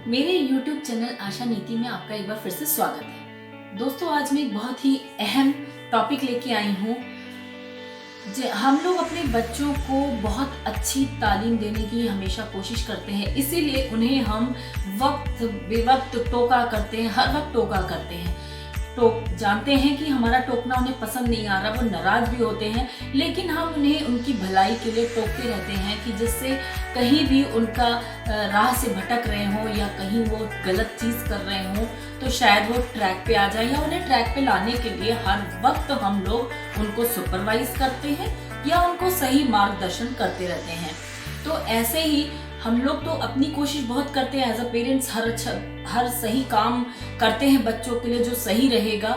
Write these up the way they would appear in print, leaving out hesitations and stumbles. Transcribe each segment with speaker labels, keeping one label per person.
Speaker 1: मेरे YouTube channel आशा नीति में आपका एक बार फिर से स्वागत है। दोस्तों, आज मैं एक बहुत ही अहम टॉपिक लेके आई हूँ। हम लोग अपने बच्चों को बहुत अच्छी तालीम देने की हमेशा कोशिश करते हैं, इसीलिए उन्हें हम वक्त बेवक्त टोका करते हैं, हर वक्त टोका करते हैं। जानते हैं कि हमारा टोकना उन्हें पसंद नहीं आ रहा, वो नाराज भी होते हैं, लेकिन हम उन्हें उनकी भलाई के लिए टोकते रहते हैं कि जिससे कहीं भी उनका राह से भटक रहे हों या कहीं वो गलत चीज़ कर रहे हों तो शायद वो ट्रैक पे आ जाए, या उन्हें ट्रैक पे लाने के लिए हर वक्त हम लोग उनको सुपरवाइज करते हैं या उनको सही मार्गदर्शन करते रहते हैं। तो ऐसे ही हम लोग तो अपनी कोशिश बहुत करते हैं एज अ पेरेंट्स, हर सही काम करते हैं बच्चों के लिए जो सही रहेगा।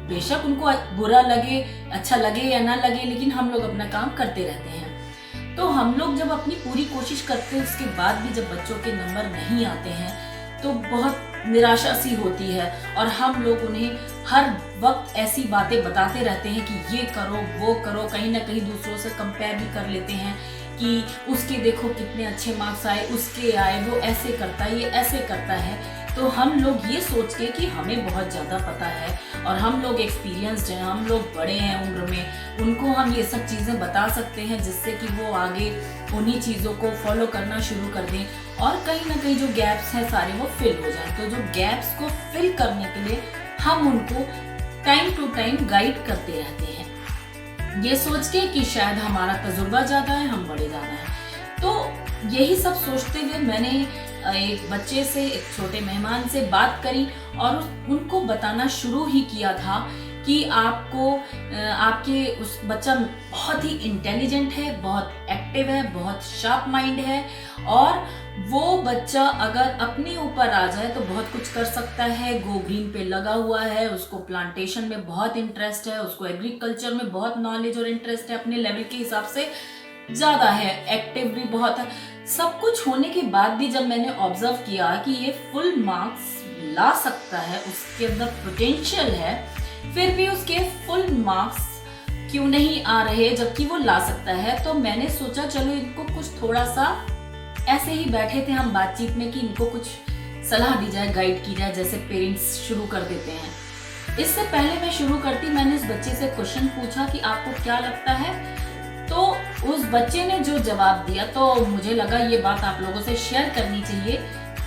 Speaker 1: बेशक उनको बुरा लगे, अच्छा लगे या ना लगे, लेकिन हम लोग अपना काम करते रहते हैं। तो हम लोग जब अपनी पूरी कोशिश करते हैं, उसके बाद भी जब बच्चों के नंबर नहीं आते हैं तो बहुत निराशा सी होती है, और हम लोग उन्हें हर वक्त ऐसी बातें बताते रहते हैं कि ये करो वो करो। कहीं ना कहीं दूसरों से कंपेयर भी कर लेते हैं कि उसके देखो कितने अच्छे मार्क्स आए, उसके आए, वो ऐसे करता है, ये ऐसे करता है। तो हम लोग ये सोच के कि हमें बहुत ज़्यादा पता है और हम लोग एक्सपीरियंस्ड हैं, हम लोग बड़े हैं उम्र में, उनको हम ये सब चीज़ें बता सकते हैं जिससे कि वो आगे उन्हीं चीज़ों को फॉलो करना शुरू कर दें और कहीं ना कहीं जो गैप्स हैं सारे वो फिल हो जाएं। तो जो गैप्स को फिल करने के लिए हम उनको टाइम टू टाइम गाइड करते रहते हैं, ये सोच के कि शायद हमारा तजुर्बा ज़्यादा है, हम बड़े ज़्यादा हैं। तो यही सब सोचते हुए मैंने एक बच्चे से, एक छोटे मेहमान से बात करी और उनको बताना शुरू ही किया था कि आपके उस बच्चा बहुत ही इंटेलिजेंट है, बहुत एक्टिव है, बहुत शार्प माइंड है, और वो बच्चा अगर अपने ऊपर आ जाए तो बहुत कुछ कर सकता है। गो ग्रीन पे लगा हुआ है, उसको प्लांटेशन में बहुत इंटरेस्ट है, उसको एग्रीकल्चर में बहुत नॉलेज और इंटरेस्ट है, अपने लेवल के हिसाब से ज़्यादा है, एक्टिव भी बहुत है। सब कुछ होने के बाद भी जब मैंने ऑब्जर्व किया कि ये फुल मार्क्स ला सकता है, उसके अंदर पोटेंशियल है, फिर भी उसके फुल मार्क्स क्यों नहीं आ रहे जबकि वो ला सकता है, तो मैंने सोचा चलो इनको कुछ थोड़ा सा, ऐसे ही बैठे थे हम बातचीत में, कि इनको कुछ सलाह दी जाए, गाइड की जाए, जैसे पेरेंट्स शुरू कर देते हैं। इससे पहले मैं शुरू करती, मैंने उस बच्चे से क्वेश्चन पूछा कि आपको क्या लगता है, तो उस बच्चे ने जो जवाब दिया तो मुझे लगा ये बात आप लोगों से शेयर करनी चाहिए,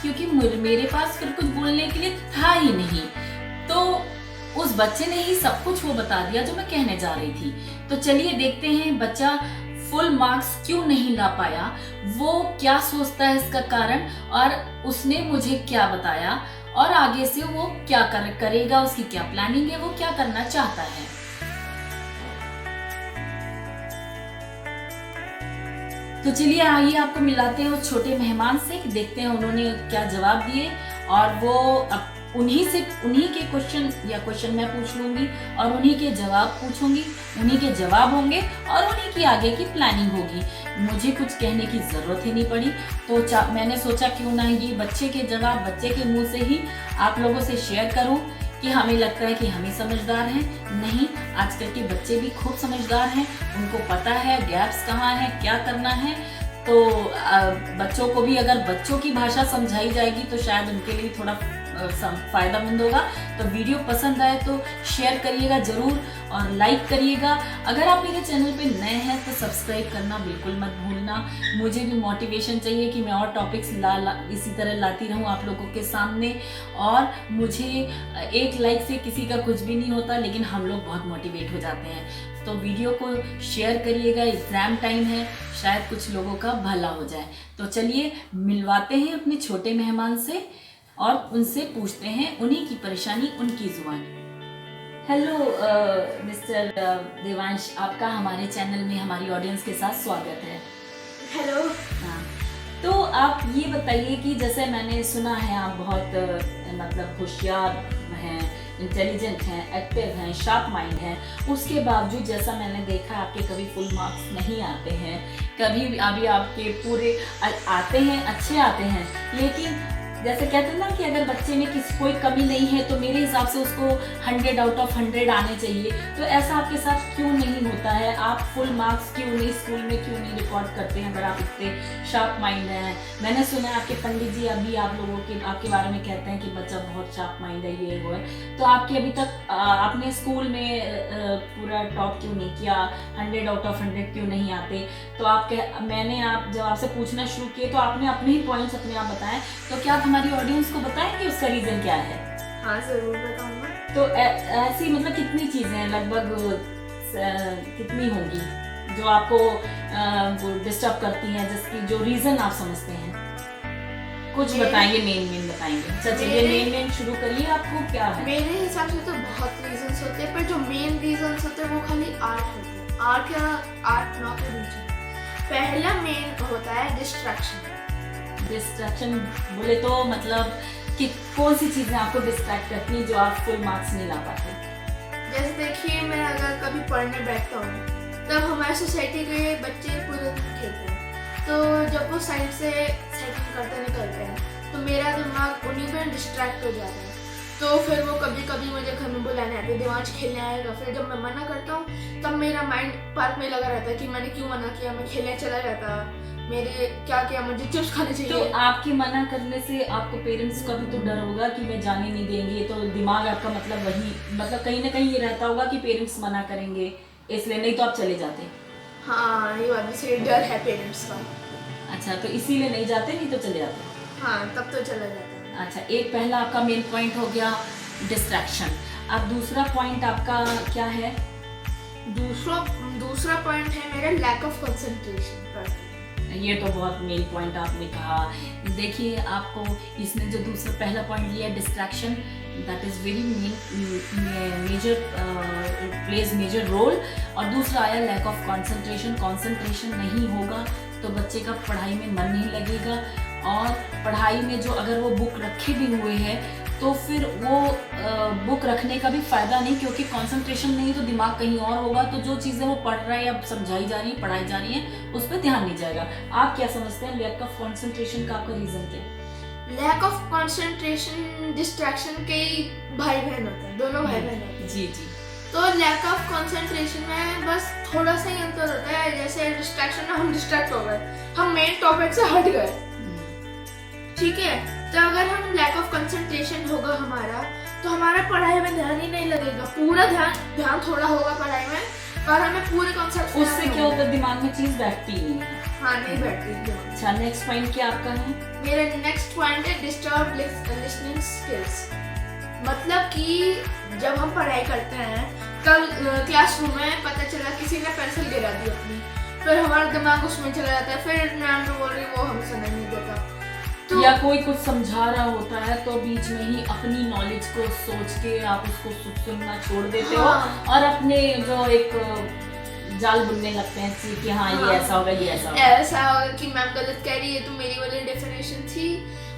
Speaker 1: क्योंकि मेरे पास फिर कुछ बोलने के लिए था ही नहीं। तो उस बच्चे ने ही सब कुछ वो बता दिया जो मैं कहने जा रही थी। तो चलिए देखते हैं बच्चा फुल मार्क्स क्यों नहीं ला पाया, वो क्या सोचता है इसका कारण, और उसने मुझे क्या बताया, और आगे से वो क्या करेगा, उसकी क्या प्लानिंग है, वो क्या करना चाहता है। तो चलिए आइए आपको मिलाते हैं उस छोटे मेहमान से, कि देखते हैं उन्होंने क्या जवाब दिए, और वो उन्हीं के क्वेश्चन मैं पूछ लूंगी और उन्हीं के जवाब पूछूंगी, उन्हीं के जवाब होंगे और उन्हीं की आगे की प्लानिंग होगी। मुझे कुछ कहने की जरूरत ही नहीं पड़ी। तो मैंने सोचा क्यों ना ये बच्चे के जवाब बच्चे के मुंह से ही आप लोगों से शेयर करूं, कि हमें लगता है कि हम ही समझदार हैं। नहीं, आजकल के बच्चे भी खूब समझदार हैं, उनको पता है गैप्स कहाँ है, क्या करना है। तो बच्चों को भी अगर बच्चों की भाषा समझाई जाएगी तो शायद उनके लिए थोड़ा फायदामंद होगा। तो वीडियो पसंद आए तो शेयर करिएगा जरूर और लाइक करिएगा। अगर आप मेरे चैनल पे नए हैं तो सब्सक्राइब करना बिल्कुल मत भूलना। मुझे भी मोटिवेशन चाहिए कि मैं और टॉपिक्स इसी तरह लाती रहूं आप लोगों के सामने। और मुझे एक लाइक से किसी का कुछ भी नहीं होता, लेकिन हम लोग बहुत मोटिवेट हो जाते हैं। तो वीडियो को शेयर करिएगा, एग्जाम टाइम है, शायद कुछ लोगों का भला हो जाए। तो चलिए मिलवाते हैं अपने छोटे मेहमान से और उनसे पूछते हैं उन्हीं की परेशानी उनकी जुबान। हेलो मिस्टर देवांश, आपका हमारे चैनल में हमारी ऑडियंस के साथ स्वागत है।
Speaker 2: हेलो।
Speaker 1: हाँ, तो आप ये बताइए कि जैसे मैंने सुना है आप बहुत मतलब होशियार हैं, इंटेलिजेंट हैं, एक्टिव हैं, शार्प माइंड हैं, उसके बावजूद जैसा मैंने देखा आपके कभी फुल मार्क्स नहीं आते हैं, कभी अभी आपके पूरे आते हैं, अच्छे आते हैं, लेकिन जैसे कहते हैं ना कि अगर बच्चे में किसी कोई कमी नहीं है तो मेरे हिसाब से उसको 100 आउट ऑफ 100 आने चाहिए। तो ऐसा आपके साथ क्यों नहीं होता है? आप फुल मार्क्स क्यों नहीं स्कूल में क्यों नहीं रिकॉर्ड करते हैं अगर आप इतने शार्प माइंड हैं? मैंने सुना है आपके पंडित जी अभी आप लोगों के आपके बारे में कहते हैं कि बच्चा बहुत शार्प माइंड है, ये वो है। तो आपके अभी तक आपने स्कूल में पूरा टॉप क्यों नहीं किया, 100 आउट ऑफ 100 क्यों नहीं आते? तो मैंने जब आपसे पूछना शुरू किए तो आपने अपने ही पॉइंट्स अपने आप बताएं, तो क्या आप हमारी ऑडियंस को बताएंगे उसका रीजन क्या है?
Speaker 2: हाँ जरूर बताऊंगा।
Speaker 1: तो ऐसी मतलब कितनी चीजें हैं लगभग कितनी होंगी जो आपको डिस्टर्ब करती हैं, जिसकी जो रीजन आप समझते हैं? कुछ बताएंगे, मेन बताएंगे। चलिए मेन शुरू करिए, आपको क्या है?
Speaker 2: मेरे हिसाब से तो बहुत रीजंस होते हैं, पर जो मेन रीजंस होते हैं वो खाली आर्ट होते हैं। आर्ट या आर्ट नॉट के बीच पहला मेन होता है
Speaker 1: डिस्ट्रैक्शन बोले तो मतलब कि कौन सी चीजें आपको डिस्ट्रैक्ट करती हैं जो आप फुल मार्क्स नहीं ला पाते?
Speaker 2: जैसे देखिए, मैं अगर कभी पढ़ने बैठता हूँ तब हमारी सोसाइटी के बच्चे पूरे दिन खेलते हैं, तो जब वो साइड से सेटिंग करते निकलते हैं तो मेरा दिमाग उन्हीं पर डिस्ट्रैक्ट हो जाता है। तो फिर वो कभी कभी मुझे घर में बुलाने आते, दिमाग खेलने आएगा। फिर जब मैं मना करता हूँ तब मेरा माइंड पार्क में लगा रहता है कि मैंने क्यों मना किया, मैं खेलने चला जाता, मेरे क्या किया, मुझे चिप्स खाने चाहिए।
Speaker 1: तो आपके मना करने से आपको पेरेंट्स का भी तो डर होगा कि मैं जाने नहीं देंगे, तो दिमाग आपका मतलब वही मतलब कहीं ना कहीं ये रहता होगा कि पेरेंट्स मना करेंगे, इसलिए नहीं तो आप चले जाते।
Speaker 2: हाँ, ये बात भी सही, डर है पेरेंट्स का।
Speaker 1: अच्छा, तो इसीलिए नहीं जाते, नहीं तो चले जाते।
Speaker 2: हाँ, तब तो चला जाता है।
Speaker 1: अच्छा, एक पहला आपका मेन पॉइंट हो गया डिस्ट्रैक्शन। अब दूसरा पॉइंट आपका क्या है?
Speaker 2: दूसरा पॉइंट है मेरा लैक ऑफ कंसंट्रेशन पर।
Speaker 1: ये तो बहुत मेन पॉइंट आपने कहा। देखिए, आपको इसने जो दूसरा पहला पॉइंट लिया distraction, that is very major plays major role. और दूसरा आया लैक ऑफ कंसंट्रेशन नहीं होगा तो बच्चे का पढ़ाई में मन नहीं लगेगा, और पढ़ाई में जो अगर वो बुक रखे भी हुए हैं तो फिर वो बुक रखने का भी फ़ायदा नहीं, क्योंकि कंसंट्रेशन नहीं तो दिमाग कहीं और होगा, तो जो चीज़ें वो पढ़ रहा है या समझाई जा रही है, पढ़ाई जा रही है, उस पर ध्यान नहीं जाएगा। आप क्या समझते हैं लैक ऑफ कंसंट्रेशन का आपका रीज़न क्या है?
Speaker 2: लैक ऑफ कंसंट्रेशन डिस्ट्रैक्शन के भाई बहन होते हैं, दोनों भाई बहन होते हैं।
Speaker 1: जी।
Speaker 2: तो लैक ऑफ कंसंट्रेशन में बस थोड़ा सा ही अंतर होता है। जैसे डिस्ट्रैक्शन में हम डिस्ट्रैक्ट हो गए, हम मेन टॉपिक से हट गए, ठीक है। तो अगर हम लैक ऑफ कंसंट्रेशन होगा हमारा, तो हमारा पढ़ाई में ध्यान ही नहीं लगेगा, पूरा ध्यान थोड़ा होगा पढ़ाई में और हमें पूरे कॉन्सेप्ट।
Speaker 1: उससे क्या होता है, दिमाग में चीज बैठती नहीं है।
Speaker 2: हाँ, नहीं बैठती।
Speaker 1: अच्छा, नेक्स्ट पॉइंट क्या आपका है?
Speaker 2: मेरा नेक्स्ट पॉइंट है डिस्टर्ब लिसनिंग स्किल्स। मतलब कि जब हम पढ़ाई करते हैं कल क्लासरूम में पता चला किसी ने पेंसिल गिरा दी अपनी, फिर हमारा दिमाग उसमें चला जाता है, फिर मैम जो बोल रही वो हमें समझ नहीं देता।
Speaker 1: तो या कोई कुछ समझा रहा होता है तो बीच में ही अपनी नॉलेज को सोच के आप उसको सुनना छोड़ देते हो और अपने जो एक जाल बुनने लगते हैं कि हाँ ये ऐसा होगा, ये ऐसा
Speaker 2: होगा कि मैम गलत कह रही है, तो मेरी वाली डेफिनेशन थी।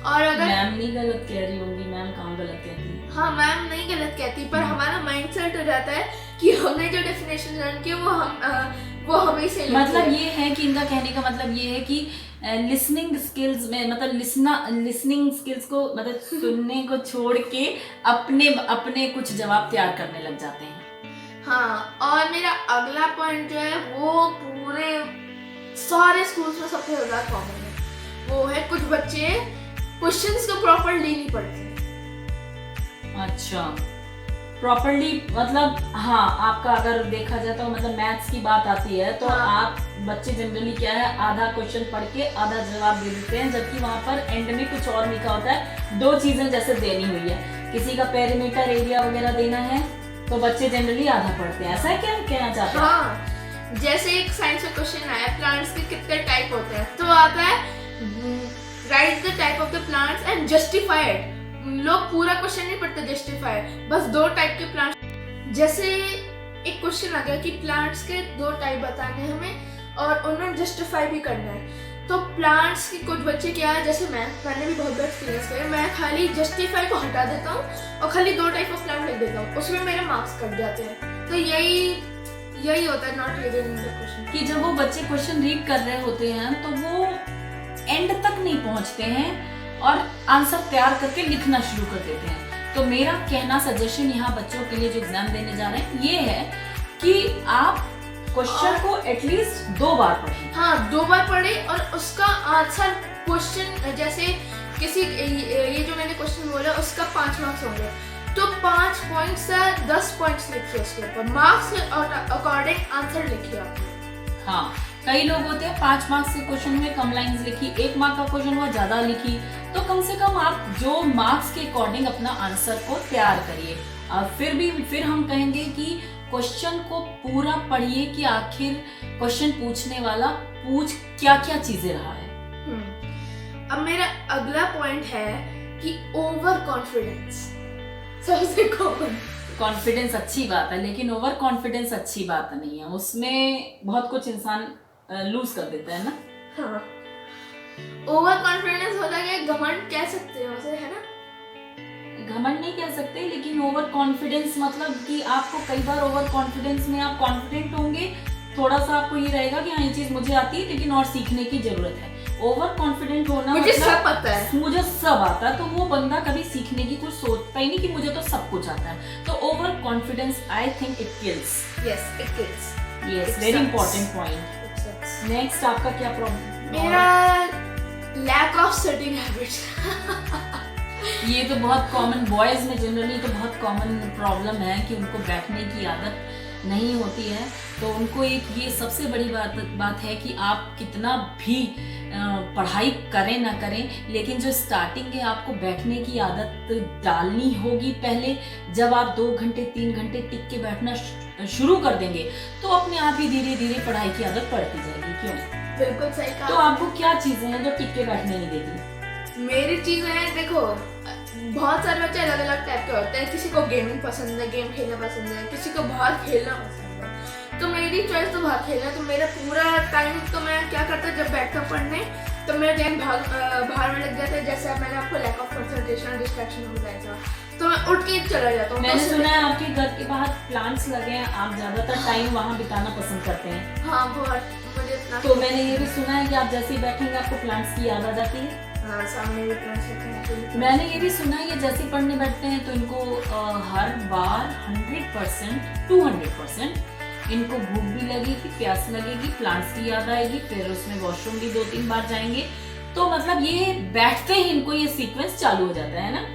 Speaker 2: और अगर
Speaker 1: मैम नहीं गलत कह रही होंगी, मैम कहाँ गलत कहती है?
Speaker 2: हाँ, मैम नहीं गलत कहती, पर हमारा माइंडसेट हो जाता है कि हमने जो डेफिनेशन लर्न की वो हमें से
Speaker 1: मतलब ये है कि इनका कहने का मतलब ये है कि लिसनिंग स्किल्स में मतलब लिसनिंग स्किल्स को मतलब सुनने को छोड़ के अपने कुछ जवाब तैयार करने लग जाते हैं।
Speaker 2: हाँ, और मेरा अगला पॉइंट जो है वो पूरे सारे स्कूल्स में सबसे ज्यादा कॉमन है, वो है कुछ बच्चे क्वेश्चंस को प्रॉपर्ली नहीं पढ़ते।
Speaker 1: अच्छा, प्रॉपर्ली मतलब हाँ, आपका अगर देखा जाए तो मतलब मैथ्स की बात आती है तो हाँ। आप बच्चे जनरली क्या है आधा क्वेश्चन पढ़ के आधा जवाब दे देते हैं, जबकि वहाँ पर एंड में कुछ और लिखा होता है, दो चीजें जैसे देनी हुई है, किसी का पेरीमीटर एरिया वगैरह देना है, तो बच्चे जनरली आधा पढ़ते हैं। ऐसा है क्या कहना चाहते हैं?
Speaker 2: हाँ, जैसे एक साइंस में क्वेश्चन आया प्लांट्स के कितने टाइप होते हैं, तो आता है right the type of the plants and justify it. लोग पूरा क्वेश्चन नहीं पढ़ते, जस्टिफाई, बस दो टाइप के प्लांट्स। जैसे एक क्वेश्चन आ गया कि प्लांट्स के दो टाइप बताने हमें और उन्हें जस्टिफाई भी करना है, तो प्लांट्स की कुछ बच्चे क्या है, जैसे मैंने भी बहुत बार एक्सपीरियंस किया, मैं खाली जस्टिफाई को हटा देता हूँ और खाली दो टाइप ऑफ प्लांट लिख देता हूँ, उसमें मेरे मार्क्स कट जाते हैं। तो यही होता है नॉट रीडिंग द क्वेश्चन,
Speaker 1: कि जब वो बच्चे क्वेश्चन रीड कर रहे होते हैं तो वो एंड तक नहीं पहुंचते हैं और आंसर तैयार करके लिखना शुरू कर देते हैं। तो मेरा कहना सजेशन यहाँ बच्चों के लिए जो एग्जाम देने जा रहे हैं ये है कि आप क्वेश्चन को एटलीस्ट 2 बार पढ़ें।
Speaker 2: हाँ, 2 बार पढ़े और उसका आंसर क्वेश्चन जैसे किसी ये जो मैंने क्वेश्चन बोला उसका 5 मार्क्स होंगे तो 5 पॉइंट्स से 10 पॉइंट्स लिखिए उसके ऊपर, मार्क्स के अकॉर्डिंग आंसर लिखिए आप।
Speaker 1: हाँ, कई लोग होते हैं 5 मार्क्स के क्वेश्चन में कम लाइंस लिखी, 1 मार्क का क्वेश्चन हुआ ज्यादा लिखी, तो कम से कम आप जो मार्क्स के अकॉर्डिंग अपना आंसर को तैयार करिए। फिर हम कहेंगे कि क्वेश्चन को पूरा पढ़िए कि आखिर क्वेश्चन पूछने वाला पूछ क्या क्या चीजें रहा है।
Speaker 2: अब मेरा अगला पॉइंट है कि ओवर कॉन्फिडेंस सबसे कॉमन।
Speaker 1: कॉन्फिडेंस अच्छी बात है लेकिन ओवर कॉन्फिडेंस अच्छी बात नहीं है, उसमें बहुत कुछ इंसान लूज कर देता है ना।
Speaker 2: हाँ, ओवर कॉन्फिडेंस होता है, घमंड कह सकते हैं उसे, है ना।
Speaker 1: घमंड नहीं कह सकते लेकिन ओवर कॉन्फिडेंस मतलब कि आपको कई बार ओवर कॉन्फिडेंस में आप कॉन्फिडेंट होंगे, थोड़ा सा आपको ये रहेगा कि हाँ ये चीज मुझे आती है लेकिन और सीखने की जरूरत है। ओवर कॉन्फिडेंट होना
Speaker 2: मुझे
Speaker 1: मतलब
Speaker 2: सब पता है,
Speaker 1: मुझे सब आता है, तो वो बंदा कभी सीखने की कुछ सोचता ही नहीं कि मुझे तो सब कुछ आता है। तो over confidence I think it kills.
Speaker 2: Yes it kills,
Speaker 1: yes, very important point. Next आपका क्या प्रॉब्लम?
Speaker 2: मेरा लैक ऑफ सेटिंग हैबिट्स।
Speaker 1: ये तो बहुत कॉमन, बॉयज में जनरली तो बहुत कॉमन प्रॉब्लम है कि उनको बैठने की आदत नहीं होती है। तो उनको एक ये सबसे बड़ी बात है कि आप कितना भी पढ़ाई करें ना करें लेकिन जो स्टार्टिंग है आपको बैठने की आदत डालनी होगी पहले। जब आप 2 घंटे 3 घंटे टिक के बैठना शुरू कर देंगे तो अपने आप ही धीरे धीरे पढ़ाई की आदत पड़ती जाएगी। क्यों?
Speaker 2: बिल्कुल सही कहा।
Speaker 1: तो आपको क्या चीजें हैं जो टिक के बैठने नहीं देती?
Speaker 2: मेरी चीजें हैं, देखो बहुत सारे बच्चे अलग अलग टाइप के होते हैं। किसी को गेमिंग पसंद है, गेम खेलना पसंद है, किसी को बाहर खेलना पसंद है। तो मेरी चॉइस तो बाहर खेलना है। तो मेरा पूरा टाइम तो मैं क्या करता जब बैठता पढ़ने तो मेरा ध्यान बाहर में लग जाता है। जैसे अब मैंने आपको लैक ऑफ कंसंट्रेशन डिस्ट्रैक्शन हो बताया था तो मैं उठ के चला जाता हूँ।
Speaker 1: मैंने सुना है आपके घर के बाहर प्लांट्स लगे हैं, आप ज्यादातर टाइम वहाँ बिताना पसंद करते हैं।
Speaker 2: हाँ बहुत, मुझे इतना।
Speaker 1: तो मैंने ये भी सुना है कि आप जैसे ही बैठेंगे आपको प्लांट्स की याद आ जाती है।
Speaker 2: हाँ, सामने भी प्लांट्स रखे हैं।
Speaker 1: मैंने ये भी सुना है कि जैसे पढ़ने बैठते हैं तो इनको हर बार 100% 200% इनको भूख भी लगेगी, प्यास लगेगी, प्लांट्स की याद आएगी, फिर उसमें वॉशरूम भी 2-3 बार जाएंगे। तो मतलब ये बैठते ही इनको ये सीक्वेंस चालू हो जाता है ना।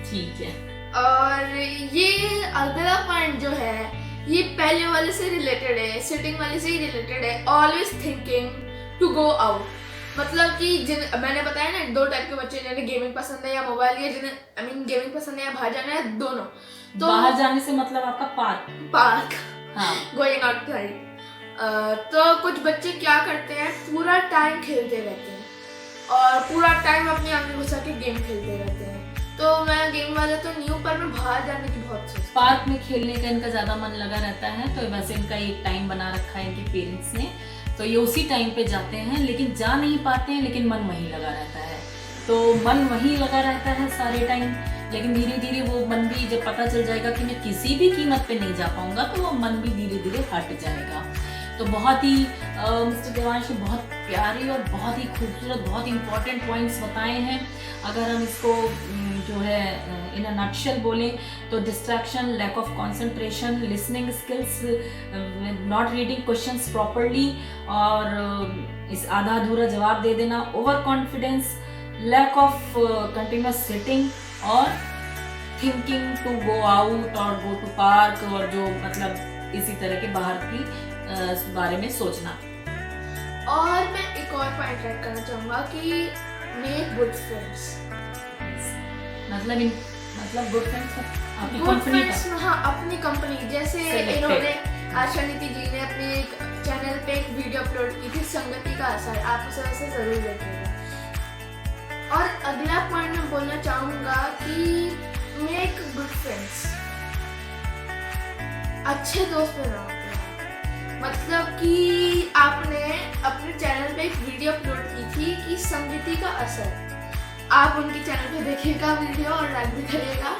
Speaker 1: ठीक है।
Speaker 2: और ये अगला पॉइंट जो है ये पहले वाले से रिलेटेड है, सिटिंग वाले से ही रिलेटेड है। Always thinking to go out. मतलब कि मैंने बताया ना 2 टाइप के बच्चे, जिन्हें गेमिंग पसंद है या मोबाइल, या जिन्हें गेमिंग पसंद है या बाहर जाना है, दोनों। तो
Speaker 1: बाहर जाने से मतलब आपका पार्क। हाँ,
Speaker 2: गोइंग आउटसाइड। तो कुछ बच्चे क्या करते हैं, पूरा टाइम खेलते रहते हैं और पूरा टाइम अपनी आंखें घुसा के गेम खेलते रहते हैं। तो मैं गेम वाला तो नहीं हूँ, पर मैं बाहर जाने की बहुत सोचती हूँ।
Speaker 1: पार्क में खेलने का इनका ज्यादा मन लगा रहता है। तो वैसे इनका एक टाइम बना रखा है इनके पेरेंट्स ने, तो ये उसी टाइम पे जाते हैं लेकिन जा नहीं पाते हैं, लेकिन मन वहीं लगा रहता है। तो मन वहीं लगा रहता है सारे टाइम, लेकिन धीरे धीरे वो मन भी जब पता चल जाएगा कि मैं किसी भी कीमत पे नहीं जा पाऊंगा तो वो मन भी धीरे धीरे हट जाएगा। तो बहुत ही मिस्टर देवांश ने बहुत प्यारे और बहुत ही खूबसूरत, बहुत इंपॉर्टेंट पॉइंट्स बताए हैं। अगर हम इसको जो है इन अ नटशेल बोलें तो distraction, lack of concentration, listening skills, not reading questions properly और इस आधा अधूरा जवाब दे देना, overconfidence, lack of continuous sitting और थिंकिंग टू गो आउट और गो टू पार्क, और जो मतलब इसी तरह के बाहर की बारे में सोचना।
Speaker 2: और मैं एक और पॉइंट ऐड करना चाहूँगा कि मेक गुड फ्रेंड्स।
Speaker 1: मतलब गुड फ्रेंड्स अपनी
Speaker 2: गुड
Speaker 1: कंपनी
Speaker 2: फ्रेंड्स, हाँ अपनी कंपनी। जैसे
Speaker 1: Selected.
Speaker 2: इन्होंने आशा नीति जी ने अपने एक चैनल पे एक वीडियो अपलोड की थी, संगति का असर, आप उसे वैसे जरूर देखिएगा। और अगला पॉइंट मैं बोलना चाहूँगा कि मेक गुड फ्रेंड्स, अच्छे दोस्त बनाओ। मतलब कि आपने अपने चैनल पे एक वीडियो अपलोड की थी कि संगति का असर, आप उनके चैनल पे देखिएगा वीडियो और लाइक भी करिएगा।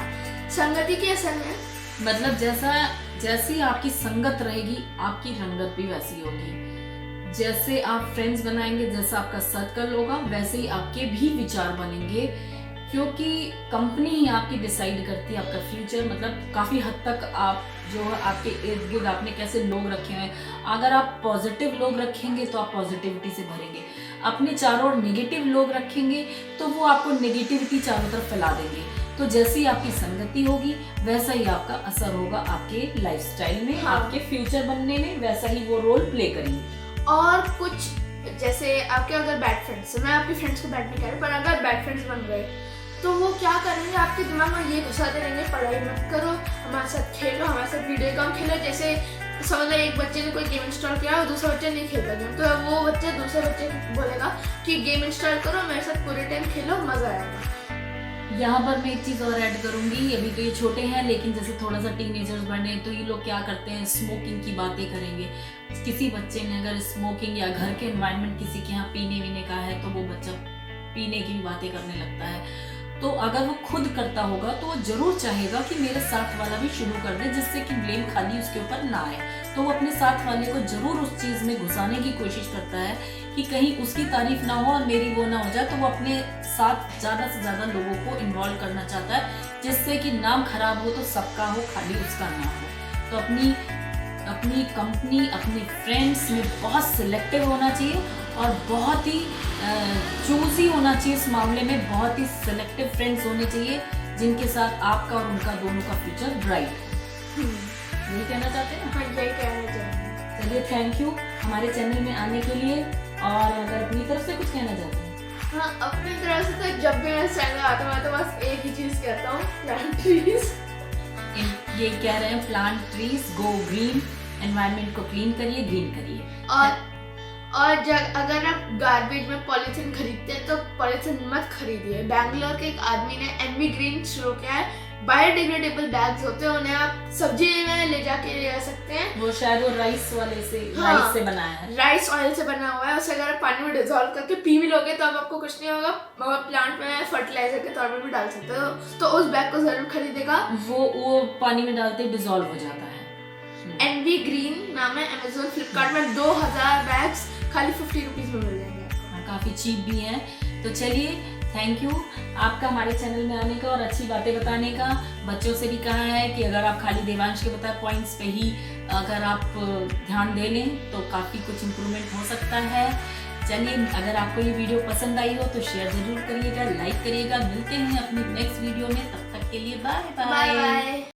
Speaker 2: संगति के असर में मतलब
Speaker 1: जैसी आपकी संगत रहेगी आपकी रंगत भी वैसी होगी। जैसे आप फ्रेंड्स बनाएंगे, जैसा आपका सर्कल होगा, वैसे ही आपके भी विचार बनेंगे, क्योंकि कंपनी ही आपकी डिसाइड करती है आपका फ्यूचर। मतलब काफ़ी हद तक आप जो है आपके इर्द गिर्द आपने कैसे लोग रखे हुए हैं। अगर आप पॉजिटिव लोग रखेंगे तो आप पॉजिटिविटी से भरेंगे, अपने चारों ओर नेगेटिव लोग रखेंगे तो वो आपको नेगेटिविटी चारों तरफ फैला देंगे। तो जैसी आपकी संगति होगी वैसा ही आपका असर होगा आपके लाइफस्टाइल में,
Speaker 2: हाँ।
Speaker 1: आपके फ्यूचर बनने में, वैसा ही वो रोल प्ले करेंगे।
Speaker 2: और कुछ जैसे आपके अगर बैड फ्रेंड्स, मैं आपके फ्रेंड्स को बैड नहीं कह रही, पर अगर बैड फ्रेंड्स बन गए तो वो क्या करेंगे, आपके दिमाग में ये घुसाते रहेंगे, पढ़ाई मत करो, हमारे साथ खेलो, हमारे साथ वीडियो गेम खेलो। जैसे समझ लो एक बच्चे ने कोई गेम इंस्टॉल किया और दूसरा बच्चा नहीं खेलता गेम, तो वो बच्चा दूसरे बच्चे को बोलेगा कि गेम इंस्टॉल करो, मेरे साथ पूरे टाइम खेलो, मजा आएगा।
Speaker 1: यहाँ पर मैं एक चीज़ और ऐड करूँगी। अभी तो ये छोटे हैं, लेकिन जैसे थोड़ा सा टीनेजर्स बने तो ये लोग क्या करते हैं, स्मोकिंग की बातें करेंगे। किसी बच्चे ने अगर स्मोकिंग या घर के एनवायरनमेंट किसी के यहाँ पीने वीने का है तो वो बच्चा पीने की भी बातें करने लगता है। तो अगर वो खुद करता होगा तो वो जरूर चाहेगा कि मेरे साथ वाला भी शुरू कर दे, जिससे कि ब्लेम खाली उसके ऊपर ना आए। तो वो अपने साथ वाले को जरूर उस चीज़ में घुसाने की कोशिश करता है कि कहीं उसकी तारीफ ना हो और मेरी वो ना हो जाए। तो वो अपने साथ ज़्यादा से ज़्यादा लोगों को इन्वॉल्व करना चाहता है, जिससे कि नाम खराब हो तो सबका हो, खाली उसका ना हो। तो अपनी कंपनी, अपने फ्रेंड्स में बहुत सिलेक्टिव होना चाहिए और बहुत ही चूजी होना चाहिए इस मामले में। बहुत ही सिलेक्टिव फ्रेंड्स होने चाहिए जिनके साथ आपका और उनका दोनों का फ्यूचर ब्राइट है। यही कहना चाहते हैं ना?
Speaker 2: हाँ, यही कहना चाहूँगी।
Speaker 1: चलिए, थैंक यू हमारे चैनल में आने के लिए। और अगर अपनी तरफ से कुछ कहना चाहते हैं?
Speaker 2: हाँ, अपनी तरफ से तो जब भी मैं चैनल आता हूँ मैं तो बस एक ही चीज़ कहता हूँ, प्लांट ट्रीज।
Speaker 1: ये कह रहे हैं plant trees, go green, environment को क्लीन करिए, ग्रीन करिए।
Speaker 2: और अगर आप गार्बेज में पॉलीथीन खरीदते हैं तो पॉलीथीन मत खरीदिए। बैंगलोर के एक आदमी ने एनवी ग्रीन शुरू किया है। बायोडिग्रेडेबल बैग्स होते हैं, उन्हें आप सब्जी में ले जाके ले सकते हैं।
Speaker 1: वो शायद वो राइस वाले से,
Speaker 2: हाँ,
Speaker 1: राइस से बनाया है,
Speaker 2: राइस ऑयल से बना हुआ है। उसे अगर आप पानी में डिजोल्व करके पी भी लोगे तो अब आपको कुछ नहीं होगा, मगर प्लांट में फर्टिलाइजर के तौर पर भी डाल सकते हो। तो उस बैग को जरूर खरीदेगा।
Speaker 1: वो पानी में डालते डिजोल्व हो जाता है।
Speaker 2: एनवी ग्रीन नाम है। अमेजोन, फ्लिपकार्ट में 2000 बैग्स खाली 50 रुपीज में मिल जाएंगे।
Speaker 1: काफ़ी चीप भी हैं। तो चलिए, थैंक यू आपका हमारे चैनल में आने का और अच्छी बातें बताने का। बच्चों से भी कहा है कि अगर आप खाली देवांश के बताए पॉइंट्स पे ही अगर आप ध्यान दे लें तो काफ़ी कुछ इम्प्रूवमेंट हो सकता है। चलिए, अगर आपको ये वीडियो पसंद आई हो तो शेयर जरूर करिएगा, लाइक करिएगा। मिलते हैं अपनी नेक्स्ट वीडियो में, तब तक के लिए बाय बाय।